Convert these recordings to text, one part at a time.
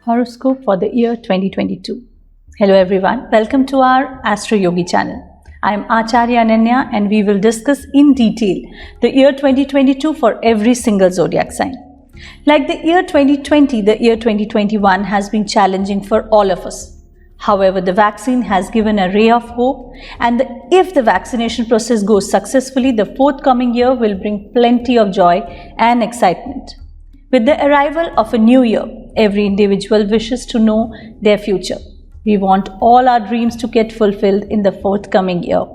Horoscope for the year 2022. Hello everyone, welcome to our Astro Yogi channel. I am Acharya Ananya and we will discuss in detail the year 2022 for every single zodiac sign. Like the year 2020, the year 2021 has been challenging for all of us. However, the vaccine has given a ray of hope, and if the vaccination process goes successfully, the forthcoming year will bring plenty of joy and excitement. With the arrival of a new year, every individual wishes to know their future. We want all our dreams to get fulfilled in the forthcoming year.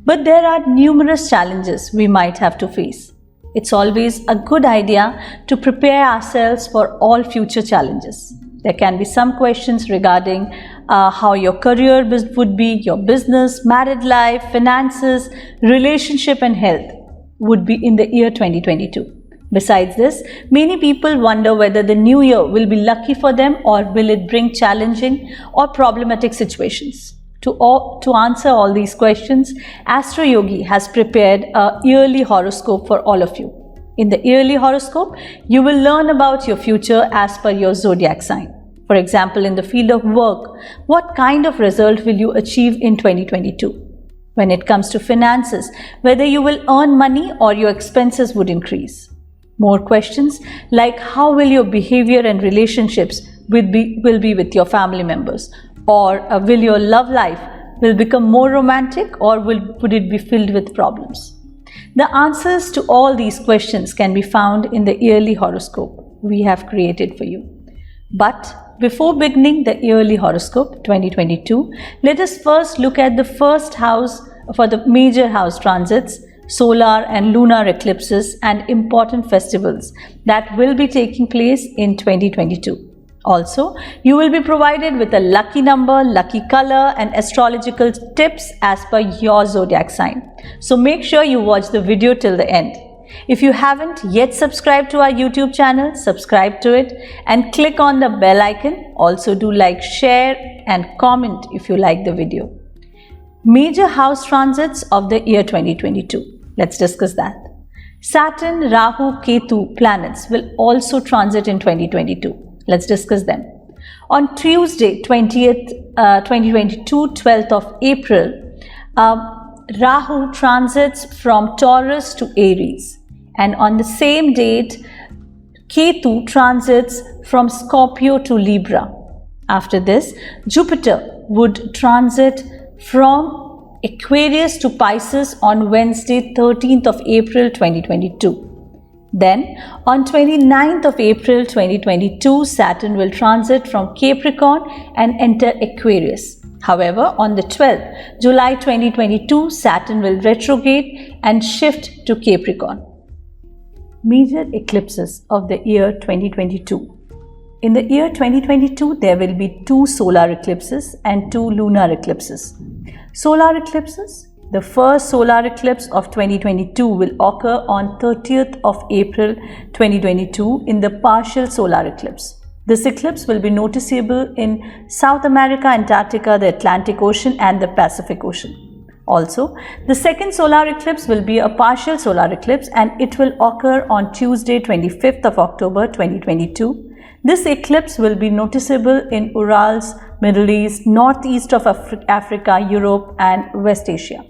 But there are numerous challenges we might have to face. It's always a good idea to prepare ourselves for all future challenges. There can be some questions regarding how your career would be, your business, married life, finances, relationship and health would be in the year 2022. Besides this, many people wonder whether the new year will be lucky for them or will it bring challenging or problematic situations. To answer all these questions, Astro Yogi has prepared a yearly horoscope for all of you. In the yearly horoscope, you will learn about your future as per your zodiac sign. For example, in the field of work, what kind of result will you achieve in 2022? When it comes to finances, whether you will earn money or your expenses would increase. More questions like how will your behavior and relationships will be with your family members, or will your love life will become more romantic, or would it be filled with problems? The answers to all these questions can be found in the yearly horoscope we have created for you. But before beginning the yearly horoscope 2022, let us first look at the first house for the major house transits, solar and lunar eclipses and important festivals that will be taking place in 2022. Also, you will be provided with a lucky number, lucky color and astrological tips as per your zodiac sign. So make sure you watch the video till the end. If you haven't yet subscribed to our YouTube channel, subscribe to it and click on the bell icon. Also do like, share and comment if you like the video. Major house transits of the year 2022. Let's discuss that. Saturn, Rahu, Ketu planets will also transit in 2022. Let's discuss them. On Tuesday, 2022, 12th of April, Rahu transits from Taurus to Aries. And on the same date, Ketu transits from Scorpio to Libra. After this, Jupiter would transit from Aquarius to Pisces on Wednesday, 13th of April 2022. Then, on 29th of April 2022, Saturn will transit from Capricorn and enter Aquarius. However, on the 12th, July 2022, Saturn will retrograde and shift to Capricorn. Major eclipses of the year 2022. In the year 2022, there will be 2 solar eclipses and 2 lunar eclipses. Solar eclipses. The first solar eclipse of 2022 will occur on 30th of April 2022 in the partial solar eclipse. This eclipse will be noticeable in South America, Antarctica, the Atlantic Ocean and the Pacific Ocean. Also, the second solar eclipse will be a partial solar eclipse and it will occur on Tuesday, 25th of October 2022. This eclipse will be noticeable in Urals, Middle East, Northeast of Africa, Europe and West Asia.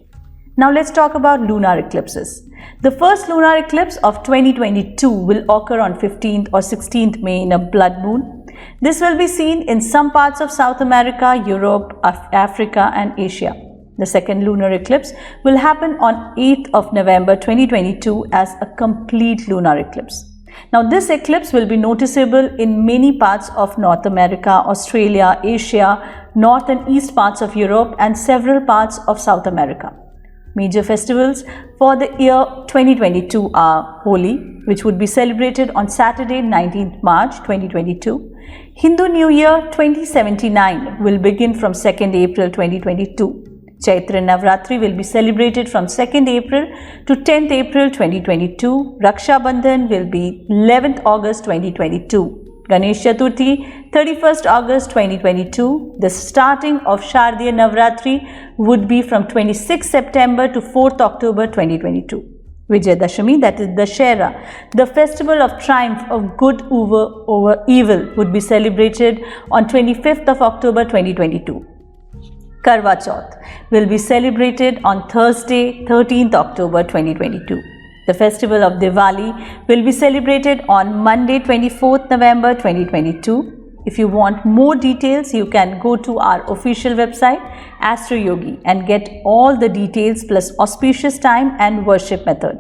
Now let's talk about lunar eclipses. The first lunar eclipse of 2022 will occur on 15th or 16th May in a blood moon. This will be seen in some parts of South America, Europe, Africa and Asia. The second lunar eclipse will happen on 8th of November 2022 as a complete lunar eclipse. Now this eclipse will be noticeable in many parts of North America, Australia, Asia, North and East parts of Europe and several parts of South America. Major festivals for the year 2022 are Holi, which would be celebrated on Saturday, 19th March 2022. Hindu New Year 2079 will begin from 2nd April 2022. Chaitra Navratri will be celebrated from 2nd April to 10th April 2022. Raksha Bandhan will be 11th August 2022. Ganesh Chaturthi 31st August 2022. The starting of Shardiya Navratri would be from 26th September to 4th October 2022. Vijayadashami, that is Dussehra, the festival of triumph of good over evil, would be celebrated on 25th of October 2022. Karwa Chauth will be celebrated on Thursday, 13th October 2022. The festival of Diwali will be celebrated on Monday, 24th November 2022. If you want more details, you can go to our official website Astro Yogi and get all the details plus auspicious time and worship method.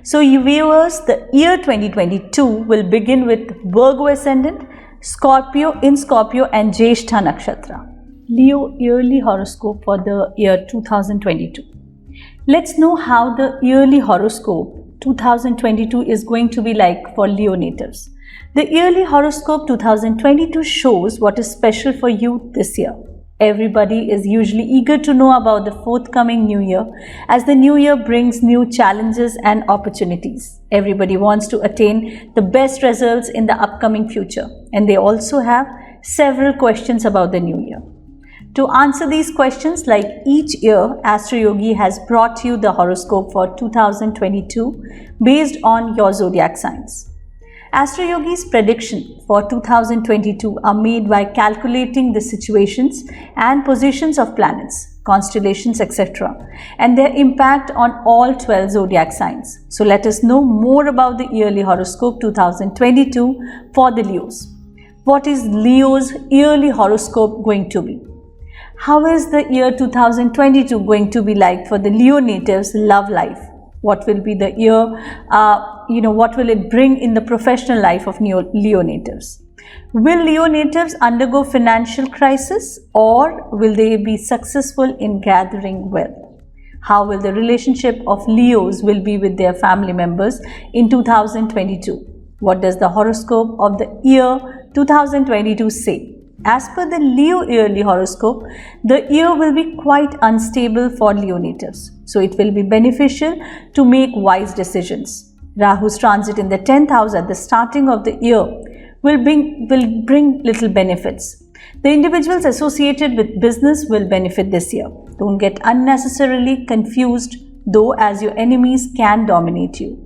So you viewers, the year 2022 will begin with Virgo ascendant, Scorpio and Jyeshtha Nakshatra. Leo yearly horoscope for the year 2022. Let's know how the yearly horoscope 2022 is going to be like for Leo natives. The yearly horoscope 2022 shows what is special for you this year. Everybody is usually eager to know about the forthcoming new year, as the new year brings new challenges and opportunities. Everybody wants to attain the best results in the upcoming future, and they also have several questions about the new year. To answer these questions, like each year, Astro Yogi has brought you the horoscope for 2022 based on your zodiac signs. Astro Yogi's prediction for 2022 are made by calculating the situations and positions of planets, constellations, etc., and their impact on all 12 zodiac signs. So let us know more about the yearly horoscope 2022 for the Leos. What is Leo's yearly horoscope going to be? How is the year 2022 going to be like for the Leo natives' love life? What will be the year, what will it bring in the professional life of Leo natives? Will Leo natives undergo financial crisis, or will they be successful in gathering wealth? How will the relationship of Leos will be with their family members in 2022? What does the horoscope of the year 2022 say? As per the Leo yearly horoscope, the year will be quite unstable for Leo natives. So it will be beneficial to make wise decisions. Rahu's transit in the 10th house at the starting of the year will bring little benefits. The individuals associated with business will benefit this year. Don't get unnecessarily confused, though, as your enemies can dominate you.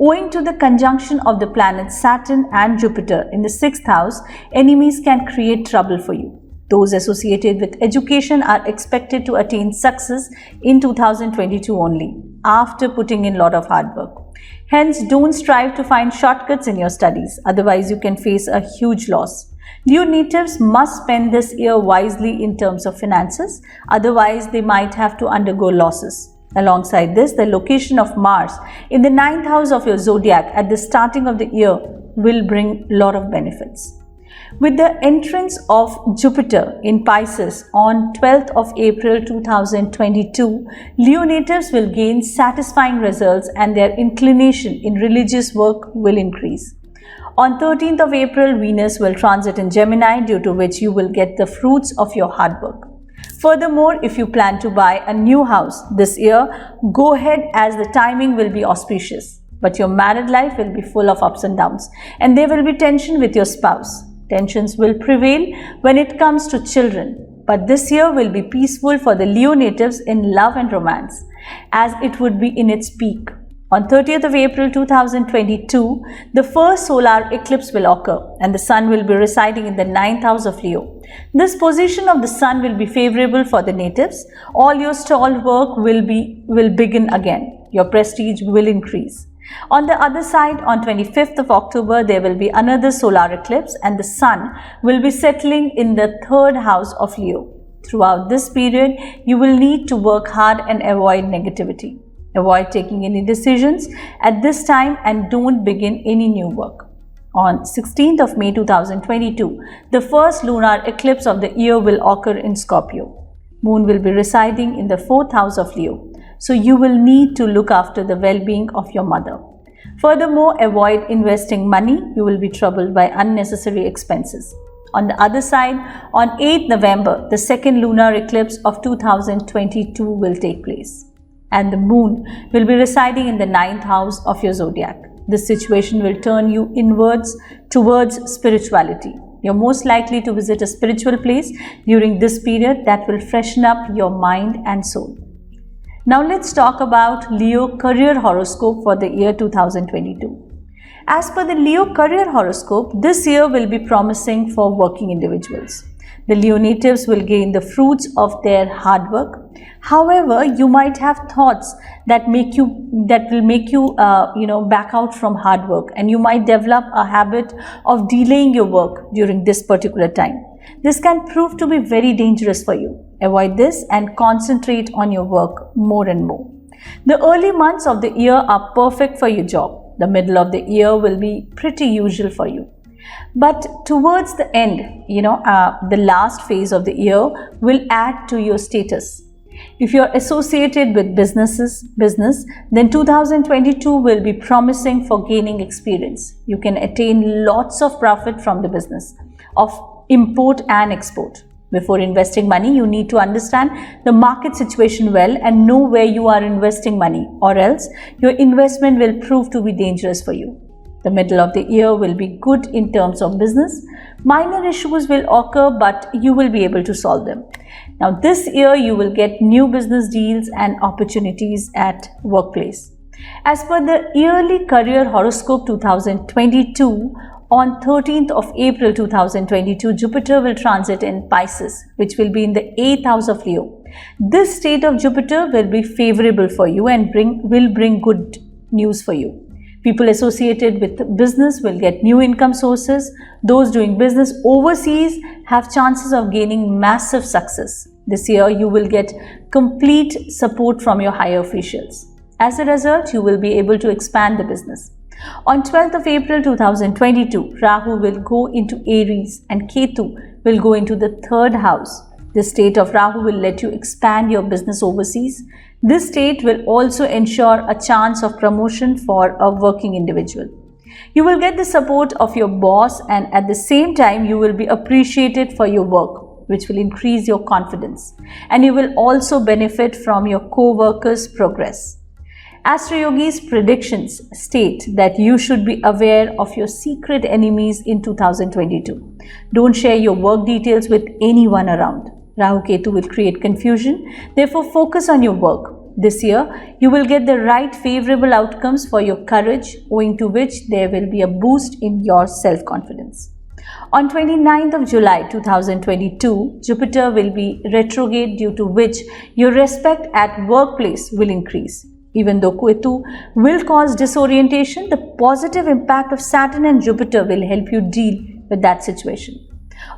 Owing to the conjunction of the planets Saturn and Jupiter in the 6th house, enemies can create trouble for you. Those associated with education are expected to attain success in 2022 only, after putting in a lot of hard work. Hence, don't strive to find shortcuts in your studies, otherwise you can face a huge loss. Leo natives must spend this year wisely in terms of finances, otherwise they might have to undergo losses. Alongside this, the location of Mars in the 9th house of your zodiac at the starting of the year will bring a lot of benefits. With the entrance of Jupiter in Pisces on 12th of April 2022, Leo natives will gain satisfying results and their inclination in religious work will increase. On 13th of April, Venus will transit in Gemini, due to which you will get the fruits of your hard work. Furthermore, if you plan to buy a new house this year, go ahead, as the timing will be auspicious. But your married life will be full of ups and downs, and there will be tension with your spouse. Tensions will prevail when it comes to children. But this year will be peaceful for the Leo natives in love and romance, as it would be in its peak. On 30th of April 2022, the first solar eclipse will occur and the sun will be residing in the 9th house of Leo. This position of the sun will be favorable for the natives. All your stalled work will begin again. Your prestige will increase. On the other side, on 25th of October, there will be another solar eclipse and the sun will be settling in the 3rd house of Leo. Throughout this period, you will need to work hard and avoid negativity. Avoid taking any decisions at this time and don't begin any new work. On 16th of May 2022, the first lunar eclipse of the year will occur in Scorpio. Moon will be residing in the 4th house of Leo, so you will need to look after the well-being of your mother. Furthermore, avoid investing money. You will be troubled by unnecessary expenses. On the other side, on 8th November, the second lunar eclipse of 2022 will take place, and the moon will be residing in the 9th house of your zodiac. This situation will turn you inwards towards spirituality. You're most likely to visit a spiritual place during this period that will freshen up your mind and soul. Now let's talk about Leo career horoscope for the year 2022. As per the Leo career horoscope, this year will be promising for working individuals. The Leo natives will gain the fruits of their hard work. However, you might have thoughts that will make you back out from hard work, and you might develop a habit of delaying your work during this particular time. This can prove to be very dangerous for you. Avoid this and concentrate on your work more and more. The early months of the year are perfect for your job. The middle of the year will be pretty usual for you. But towards the end, the last phase of the year will add to your status. If you are associated with business, then 2022 will be promising for gaining experience. You can attain lots of profit from the business of import and export. Before investing money, you need to understand the market situation well and know where you are investing money, or else your investment will prove to be dangerous for you. The middle of the year will be good in terms of business. Minor issues will occur, but you will be able to solve them. Now, this year you will get new business deals and opportunities at workplace. As per the yearly career horoscope 2022, on 13th of April 2022, Jupiter will transit in Pisces, which will be in the 8th house of Leo. This state of Jupiter will be favorable for you and will bring good news for you. People associated with business will get new income sources. Those doing business overseas have chances of gaining massive success. This year, you will get complete support from your higher officials. As a result, you will be able to expand the business. On 12th of April 2022, Rahu will go into Aries and Ketu will go into the 3rd house. This state of Rahu will let you expand your business overseas. This state will also ensure a chance of promotion for a working individual. You will get the support of your boss, and at the same time you will be appreciated for your work, which will increase your confidence, and you will also benefit from your co-workers' progress. Astro Yogi's predictions state that you should be aware of your secret enemies in 2022. Don't share your work details with anyone around. Rahu Ketu will create confusion. Therefore, focus on your work. This year, you will get the right favorable outcomes for your courage, owing to which there will be a boost in your self-confidence. On 29th of July 2022, Jupiter will be retrograde, due to which your respect at workplace will increase. Even though Ketu will cause disorientation, the positive impact of Saturn and Jupiter will help you deal with that situation.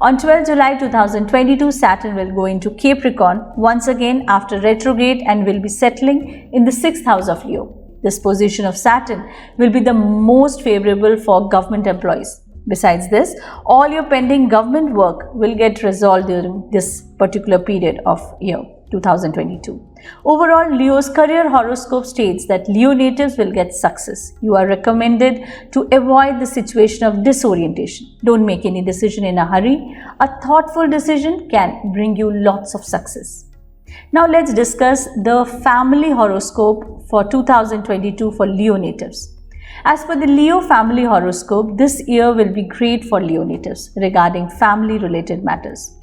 On 12 July 2022, Saturn will go into Capricorn once again after retrograde and will be settling in the 6th house of Leo. This position of Saturn will be the most favorable for government employees. Besides this, all your pending government work will get resolved during this particular period of year 2022. Overall, Leo's career horoscope states that Leo natives will get success. You are recommended to avoid the situation of disorientation. Don't make any decision in a hurry. A thoughtful decision can bring you lots of success. Now let's discuss the family horoscope for 2022 for Leo natives. As per the Leo family horoscope, this year will be great for Leo natives regarding family related matters.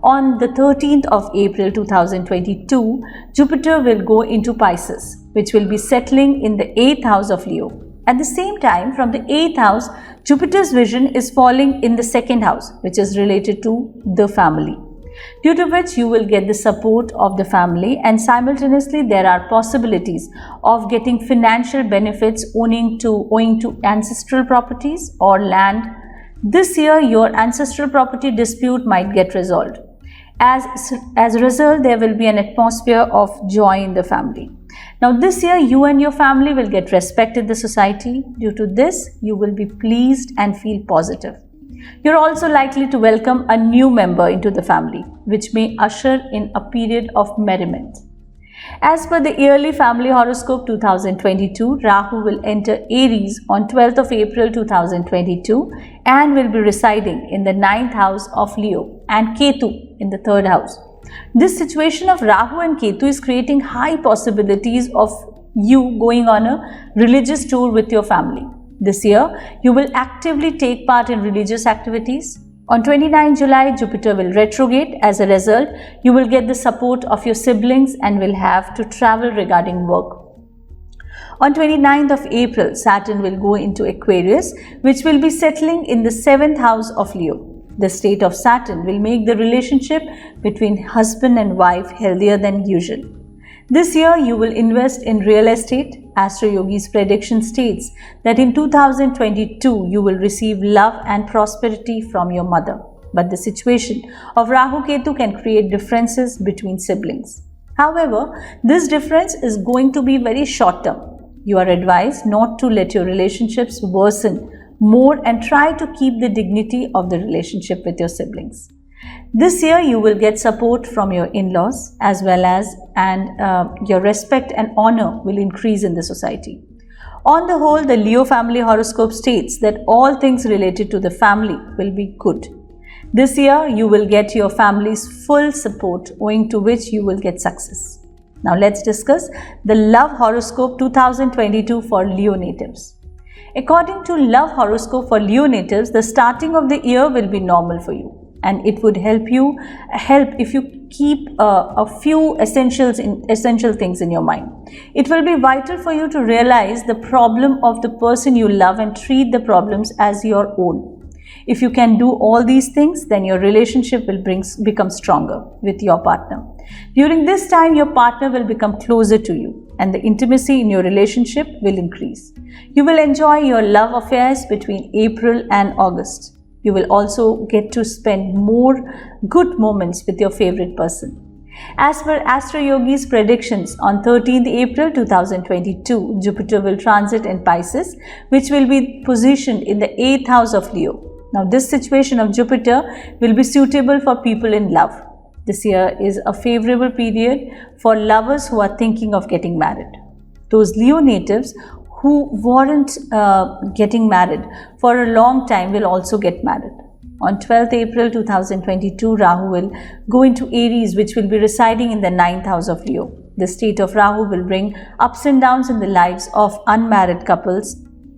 On the 13th of April 2022, Jupiter will go into Pisces, which will be settling in the 8th house of Leo. At the same time, from the 8th house, Jupiter's vision is falling in the 2nd house, which is related to the family, due to which you will get the support of the family, and simultaneously there are possibilities of getting financial benefits owing to ancestral properties or land. This year, your ancestral property dispute might get resolved. As a result, there will be an atmosphere of joy in the family. Now, this year, you and your family will get respect in the society. Due to this, you will be pleased and feel positive. You're also likely to welcome a new member into the family, which may usher in a period of merriment. As per the yearly family horoscope 2022, Rahu will enter Aries on 12th of April 2022 and will be residing in the 9th house of Leo, and Ketu in the 3rd house. This situation of Rahu and Ketu is creating high possibilities of you going on a religious tour with your family. This year, you will actively take part in religious activities. On 29 July, Jupiter will retrograde. As a result, you will get the support of your siblings and will have to travel regarding work. On 29th of April, Saturn will go into Aquarius, which will be settling in the 7th house of Leo. The state of Saturn will make the relationship between husband and wife healthier than usual. This year, you will invest in real estate. Astro Yogi's prediction states that in 2022, you will receive love and prosperity from your mother. But the situation of Rahu Ketu can create differences between siblings. However, this difference is going to be very short term. You are advised not to let your relationships worsen more and try to keep the dignity of the relationship with your siblings. This year you will get support from your in-laws as well as your respect and honor will increase in the society. On the whole, the Leo family horoscope states that all things related to the family will be good. This year you will get your family's full support, owing to which you will get success. Now let's discuss the Love Horoscope 2022 for Leo natives. According to Love Horoscope for Leo natives, the starting of the year will be normal for you, and it would help if you keep a few essential things in your mind. It will be vital for you to realize the problem of the person you love and treat the problems as your own. If you can do all these things, then your relationship will become stronger with your partner. During this time, your partner will become closer to you and the intimacy in your relationship will increase. You will enjoy your love affairs between April and August. You will also get to spend more good moments with your favorite person. As per Astro Yogi's predictions, on 13th April 2022, Jupiter will transit in Pisces, which will be positioned in the 8th house of Leo. Now, this situation of Jupiter will be suitable for people in love. This year is a favorable period for lovers who are thinking of getting married. Those Leo natives who weren't getting married for a long time will also get married. On 12th April 2022, Rahu will go into Aries, which will be residing in the 9th house of Leo. The state of Rahu will bring ups and downs in the lives of unmarried couples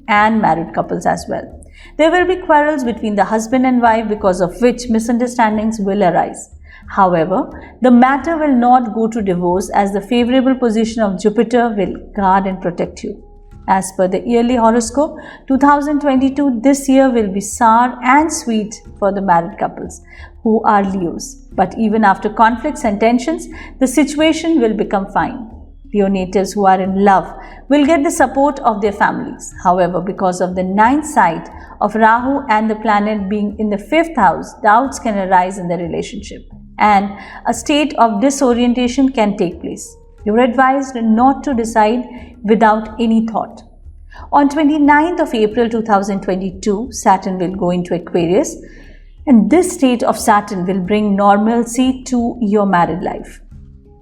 and married couples as well. There will be quarrels between the husband and wife, because of which misunderstandings will arise. However, the matter will not go to divorce, as the favorable position of Jupiter will guard and protect you. As per the yearly horoscope 2022, this year will be sour and sweet for the married couples who are Leos. But even after conflicts and tensions, the situation will become fine. Leo natives who are in love will get the support of their families. However, because of the 9th site of Rahu and the planet being in the 5th house, doubts can arise in the relationship and a state of disorientation can take place. You are advised not to decide without any thought. On 29th of April 2022, Saturn will go into Aquarius, and this state of Saturn will bring normalcy to your married life.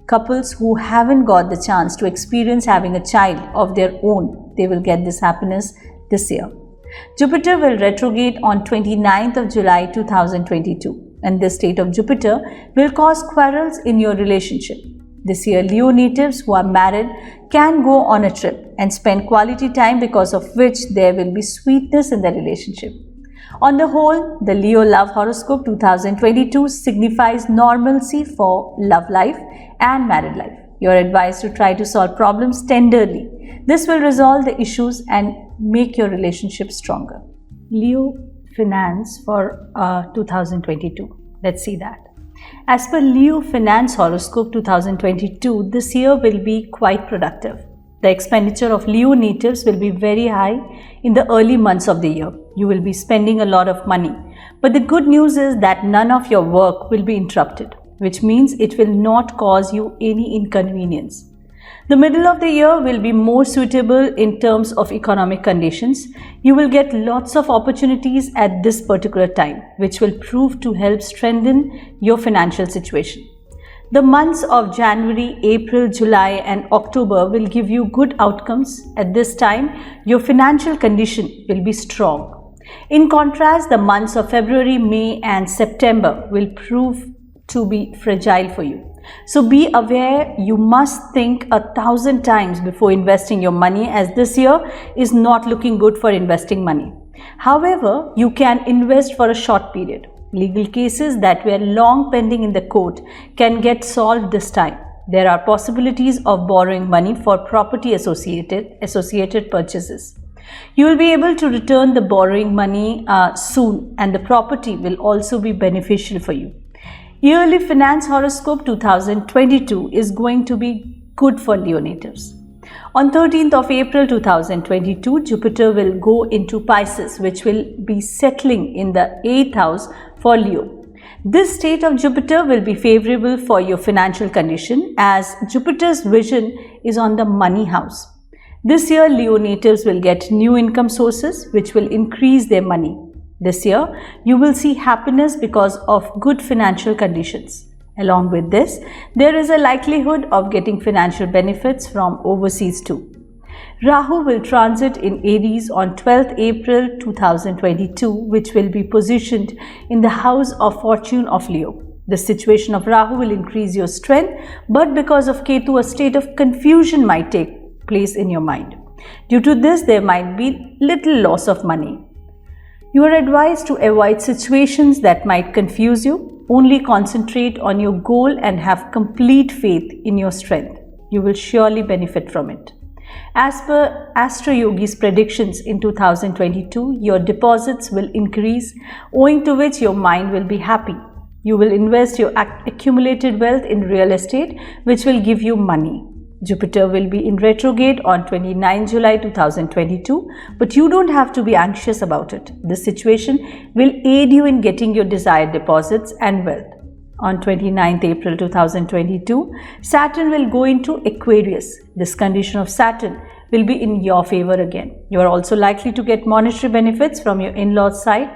Couples who haven't got the chance to experience having a child of their own, they will get this happiness this year. Jupiter will retrograde on 29th of July 2022, and this state of Jupiter will cause quarrels in your relationship. This year, Leo natives who are married can go on a trip and spend quality time, because of which there will be sweetness in the relationship. On the whole, the Leo Love Horoscope 2022 signifies normalcy for love life and married life. You are advised to try to solve problems tenderly. This will resolve the issues and make your relationship stronger. Leo Finance for 2022. Let's see that. As per Leo Finance Horoscope 2022, this year will be quite productive. The expenditure of Leo natives will be very high in the early months of the year. You will be spending a lot of money. But the good news is that none of your work will be interrupted, which means it will not cause you any inconvenience. The middle of the year will be more suitable in terms of economic conditions. You will get lots of opportunities at this particular time, which will prove to help strengthen your financial situation. The months of January, April, July and October will give you good outcomes. At this time, your financial condition will be strong. In contrast, the months of February, May and September will prove to be fragile for you. So be aware, you must think 1,000 times before investing your money, as this year is not looking good for investing money. However, you can invest for a short period. Legal cases that were long pending in the court can get solved this time. There are possibilities of borrowing money for property associated purchases. You will be able to return the borrowing money soon, and the property will also be beneficial for you. Yearly Finance Horoscope 2022 is going to be good for Leo natives. On 13th of April 2022, Jupiter will go into Pisces, which will be settling in the 8th house for Leo. This state of Jupiter will be favorable for your financial condition, as Jupiter's vision is on the money house. This year, Leo natives will get new income sources which will increase their money. This year, you will see happiness because of good financial conditions. Along with this, there is a likelihood of getting financial benefits from overseas too. Rahu will transit in Aries on 12th April 2022, which will be positioned in the house of fortune of Leo. The situation of Rahu will increase your strength, but because of Ketu, a state of confusion might take place in your mind. Due to this, there might be little loss of money. You are advised to avoid situations that might confuse you. Only concentrate on your goal and have complete faith in your strength. You will surely benefit from it. As per Astro Yogi's predictions in 2022, your deposits will increase, owing to which your mind will be happy. You will invest your accumulated wealth in real estate, which will give you money. Jupiter will be in retrograde on 29 July 2022, but you don't have to be anxious about it. This situation will aid you in getting your desired deposits and wealth. On 29th April 2022, Saturn will go into Aquarius. This condition of Saturn will be in your favor again. You are also likely to get monetary benefits from your in-laws' side.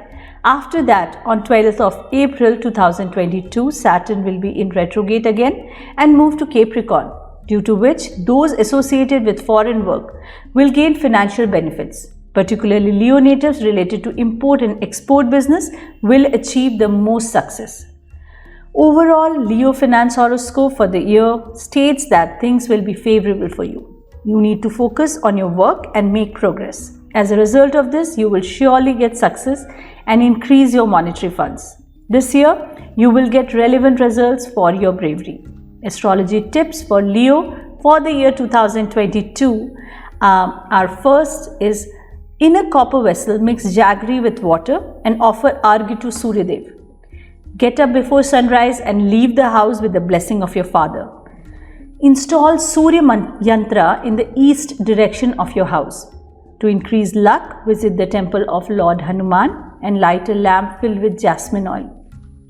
After that, on 12th of April 2022, Saturn will be in retrograde again and move to Capricorn, due to which those associated with foreign work will gain financial benefits. Particularly Leo natives related to import and export business will achieve the most success. Overall, Leo Finance Horoscope for the year states that things will be favorable for you. You need to focus on your work and make progress. As a result of this, you will surely get success and increase your monetary funds. This year, you will get relevant results for your bravery. Astrology tips for Leo for the year 2022. Our first is, in a copper vessel, mix jaggery with water and offer arghi to Suryadev. Get up before sunrise and leave the house with the blessing of your father. Install Surya Yantra in the east direction of your house. To increase luck, visit the temple of Lord Hanuman and light a lamp filled with jasmine oil.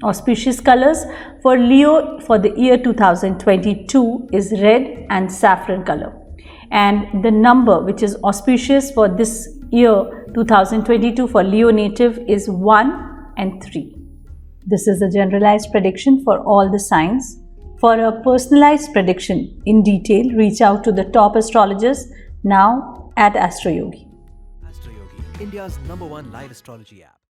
Auspicious colors for Leo for the year 2022 is red and saffron color. And the number which is auspicious for this year 2022 for Leo native is 1 and 3. This is a generalized prediction for all the signs. For a personalized prediction in detail, reach out to the top astrologers now at Astro Yogi. Astro Yogi, India's #1 live astrology app.